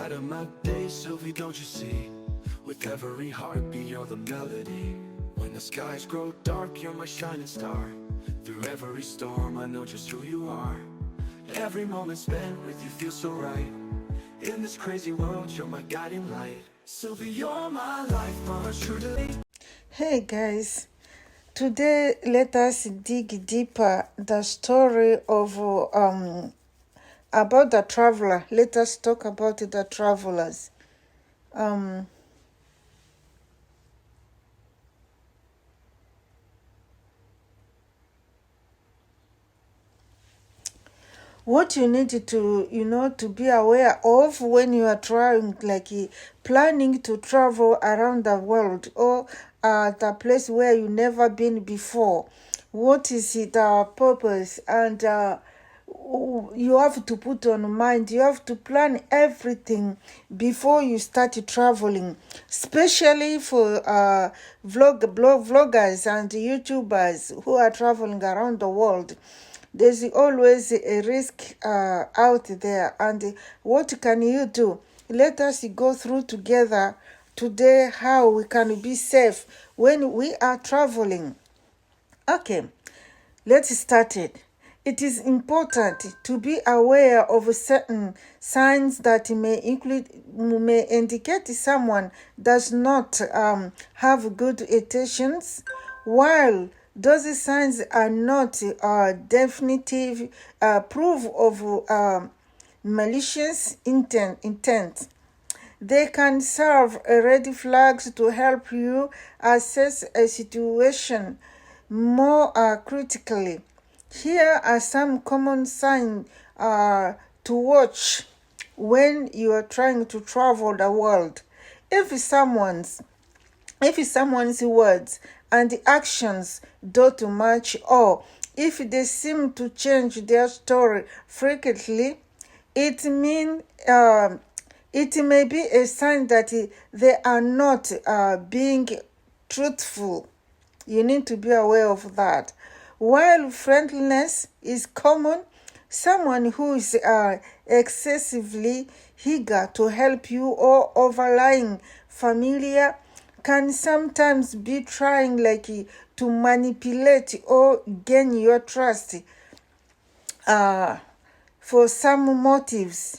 light of my day, Sylvie, don't you see? With every heartbeat, you're the melody. When the skies grow dark, you're my shining star. Through every storm, I know just who you are. Every moment spent with you feels so right. In this crazy world, you're my guiding light. Sylvie, you're my life, my true delay. Hey guys, today let us dig deeper the story of about the traveler. Let us talk about the travelers. What you need to be aware of when you are trying, planning to travel around the world, or the place where you never been before. What is the purpose? And you have to put on mind, you have to plan everything before you start traveling, especially for vloggers and YouTubers who are traveling around the world. There's always a risk out there, and what can you do? Let us go through together today how we can be safe when we are traveling. Okay, let's start it. It is important to be aware of certain signs that may indicate someone does not have good intentions, while those signs are not definitive proof of malicious intent. They can serve as red flags to help you assess a situation more critically. Here are some common signs to watch when you are trying to travel the world. If someone's words and actions don't match, or if they seem to change their story frequently, it may be a sign that they are not being truthful. You need to be aware of that. While friendliness is common, someone who is excessively eager to help you or overlying familiar can sometimes be trying to manipulate or gain your trust for some motives,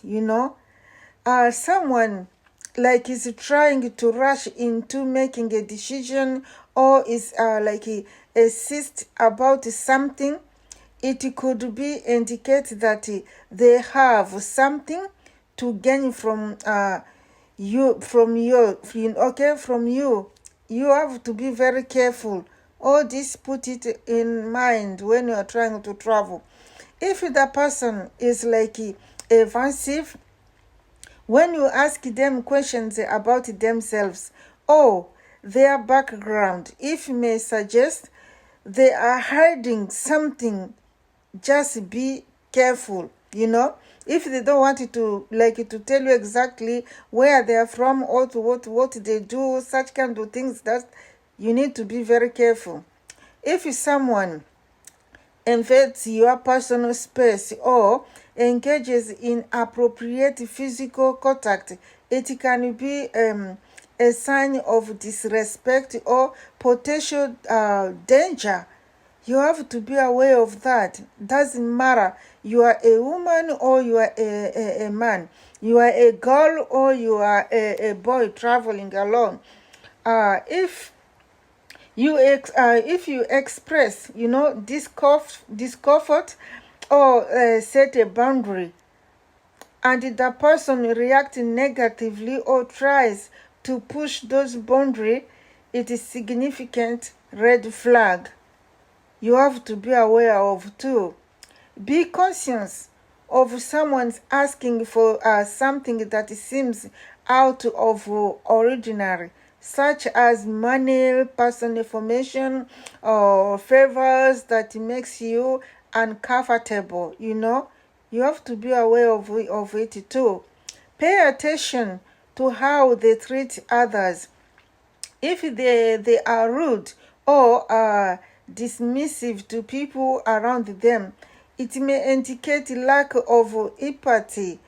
someone is trying to rush into making a decision, or is insist about something. It could be indicate that they have something to gain from you. You have to be very careful. All this, put it in mind when you are trying to travel. If the person is evasive, when you ask them questions about themselves or their background, if may suggest they are hiding something, just be careful. If they don't want to tell you exactly where they are from or what they do, such kind of things, that you need to be very careful. If someone invades your personal space or engages in appropriate physical contact, it can be a sign of disrespect or potential danger. You have to be aware of that. Doesn't matter you are a woman or you are a man, you are a girl or you are a boy traveling alone. If you express discomfort or set a boundary, and the person reacts negatively or tries to push those boundaries, it is significant red flag you have to be aware of too. Be conscious of someone's asking for something that seems out of ordinary, such as money, personal information, or favors that makes you uncomfortable. You have to be aware of it too. Pay attention to how they treat others. If they are rude or dismissive to people around them, it may indicate lack of empathy,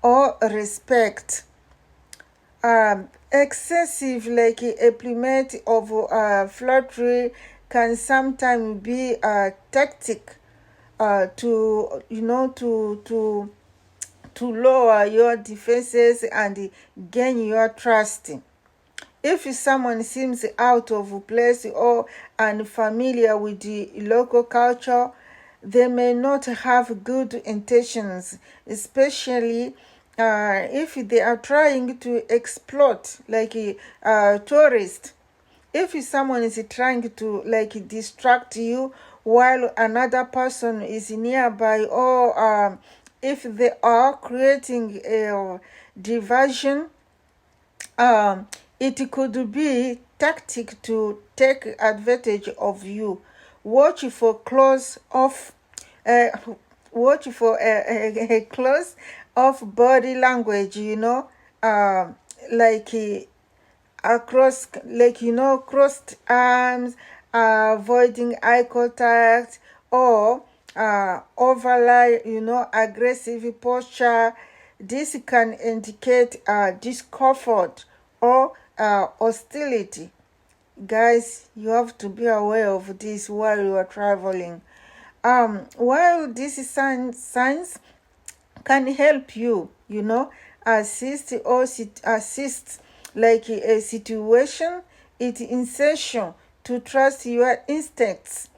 or respect. Excessive employment of flattery can sometimes be a tactic to lower your defenses and gain your trust. If someone seems out of place or unfamiliar with the local culture, they may not have good intentions, especially if they are trying to exploit a tourist. If someone is trying to distract you while another person is nearby, or if they are creating a diversion, it could be tactic to take advantage of you. Watch for close off uh, watch for a close off body language, like across, crossed arms, avoiding eye contact, or overly, aggressive posture. This can indicate discomfort or hostility. Guys, you have to be aware of this while you are traveling. While these signs can help you, assist or assist a situation, it's essential to trust your instincts.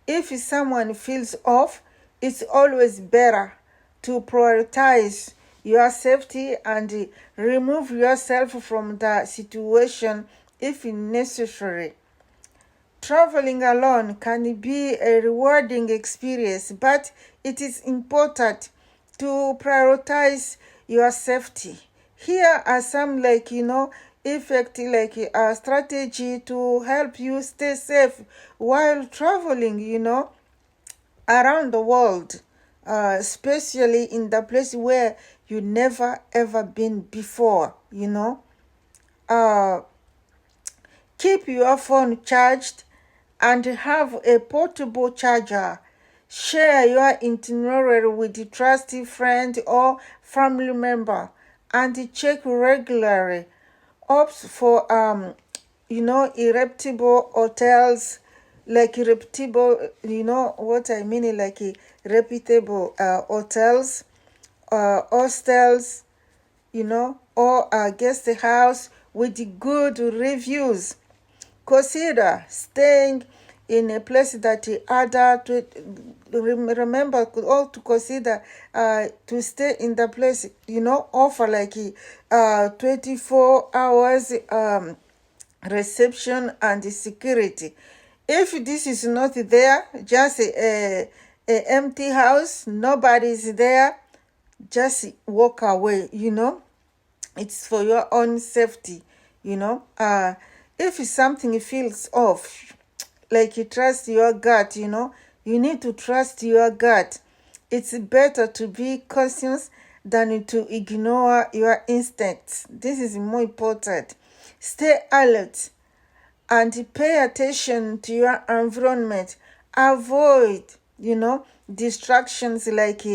If someone feels off, it's always better to prioritize your safety and remove yourself from the situation if necessary. Traveling alone can be a rewarding experience, but it is important to prioritize your safety. Here are some effective strategy to help you stay safe while traveling, around the world, especially in the place where you never ever been before. Uh, Keep your phone charged and have a portable charger. Share your itinerary with a trusted friend or family member and check regularly. Opt for reputable hotels, reputable, what I mean, reputable hotels, hostels, or a guest house with good reviews. Consider staying in a place that other to remember all to consider to stay in the place, offer 24 hours reception and security. If this is not there, just a empty house, nobody is there, just walk away. It's for your own safety. If something feels off, you trust your gut, you need to trust your gut. It's better to be cautious than to ignore your instincts. This is more important. Stay alert and pay attention to your environment. Avoid, distractions like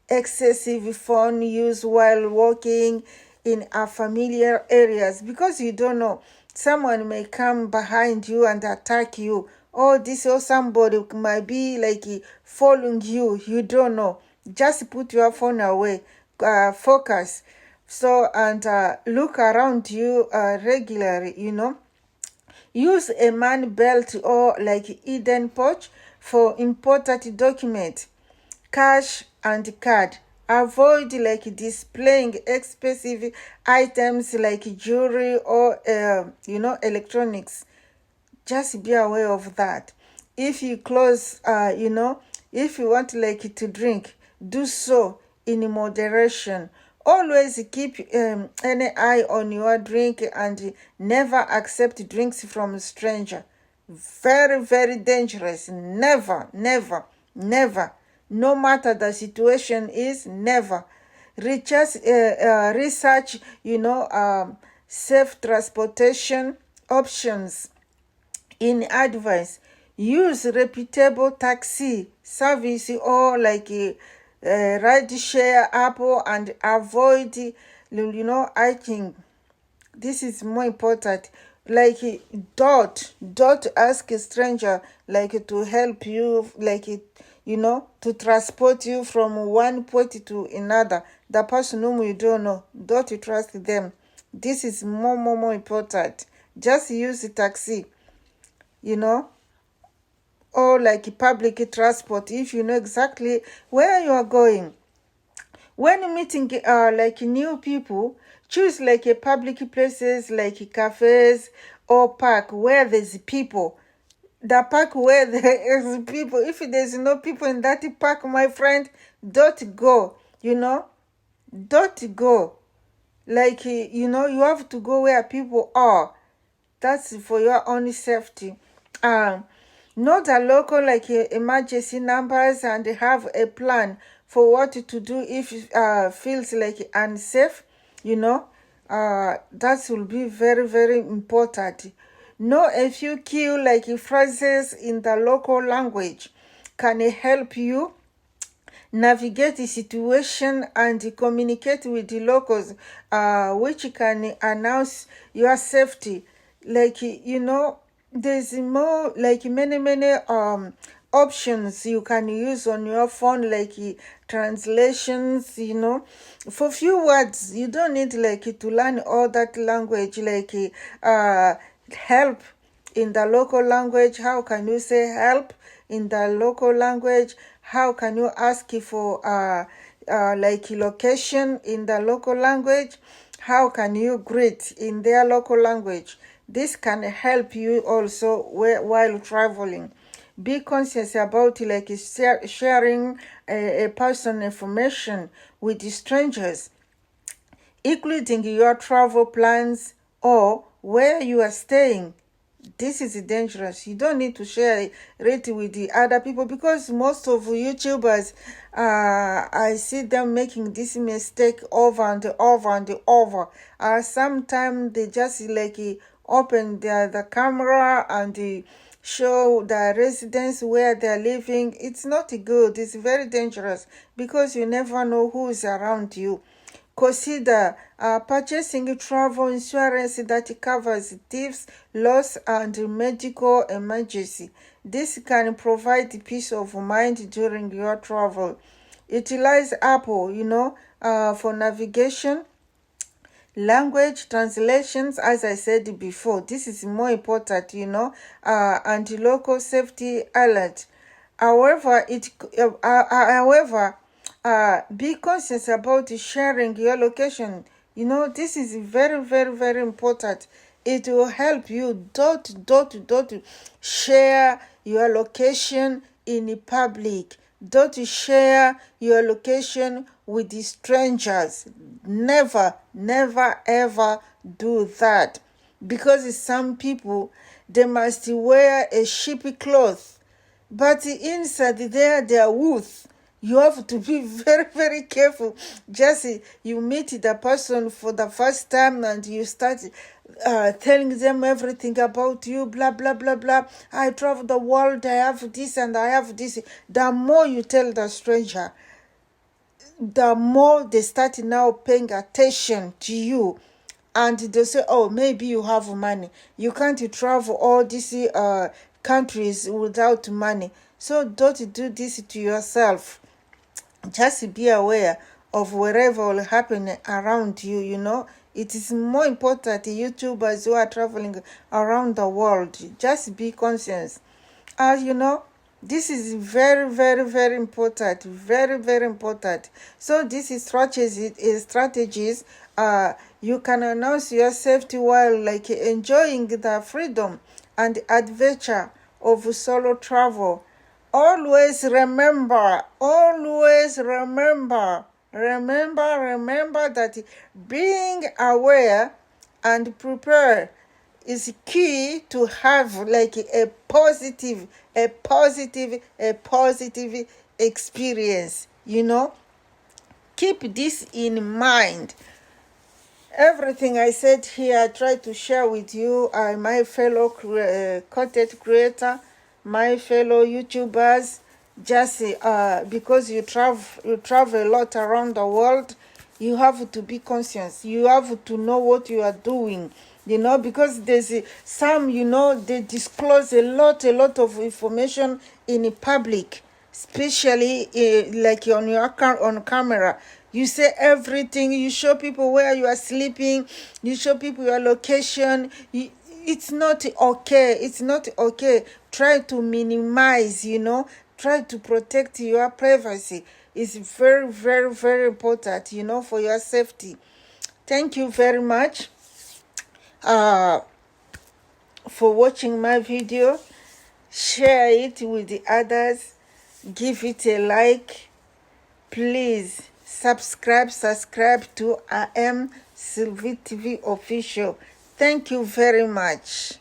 excessive phone use while walking in familiar areas, because you don't know, someone may come behind you and attack you, or somebody might be following you. You don't know. Just put your phone away, focus, and look around you regularly. Use a man belt or hidden pouch for important documents, cash and card. Avoid displaying expensive items like jewelry or electronics. Just be aware of that. If you if you want to drink, do so in moderation. Always keep any eye on your drink and never accept drinks from a stranger. Very, very dangerous. Never, never, never. No matter the situation is, never. Research, safe transportation options in advance. Use reputable taxi service or ride share app and avoid, hiking. This is more important. Like, don't ask a stranger like to help you, like, to transport you from one point to another. The person whom you don't know, don't trust them. This is more important. Just use the taxi, you know or like public transport if you know exactly where you are going. When meeting like new people, choose like a public places like cafes or park where there's people. The park where there is people. If there's no people in that park, my friend, don't go. Don't go. Like, you have to go where people are. That's for your own safety. Um, Know the local like emergency numbers and have a plan for what to do if feels like unsafe. That will be very important. Know a few key like phrases in the local language can help you navigate the situation and communicate with the locals, which can announce your safety. Like, there's more like many options you can use on your phone, like translations. For few words you don't need like to learn all that language, like help in the local language. How can you say help in the local language? How can you ask for like location in the local language? How can you greet in their local language? This can help you also while traveling. Be conscious about like sharing a personal information with the strangers, including your travel plans or where you are staying. This is dangerous. You don't need to share it with the other people, because most of YouTubers, I see them making this mistake over and over and over. Sometimes they just like open the camera and show the residence where they're living. It's not good. It's very dangerous, because you never know who is around you. Consider purchasing travel insurance that covers thieves, loss, and medical emergency. This can provide peace of mind during your travel. Utilize Apple, for navigation, language translations, as I said before. This is more important, and local safety alert. However, be conscious about sharing your location. This is very important. It will help you. Don't share your location in public. Don't share your location with the strangers. Never ever do that, because some people, they must wear a sheepy cloth, but inside there they are wolves. You have to be very careful. Just you meet the person for the first time and you start telling them everything about you, blah blah blah blah. I travel the world, I have this and I have this. The more you tell the stranger, the more they start now paying attention to you, and they say, oh, maybe you have money. You can't travel all these countries without money. So don't do this to yourself. Just be aware of wherever will happen around you. It is more important, YouTubers who are traveling around the world, just be conscious. This is very important, very important. So this is strategies. You can announce your safety while like enjoying the freedom and adventure of solo travel. Always remember that being aware and prepare is key to have like a positive experience. Keep this in mind. Everything I said here, I try to share with you, my fellow content creator, my fellow YouTubers. just because you travel a lot around the world, you have to be conscious. You have to know what you are doing, because there's some, they disclose a lot of information in public, especially like on camera. You say everything. You show people where you are sleeping. You show people your location. It's not okay. It's not okay. Try to minimize, try to protect your privacy. It's very, very, very important, for your safety. Thank you very much for watching my video. Share it with the others. Give it a like. Please subscribe to Sylvie TV official. Thank you very much.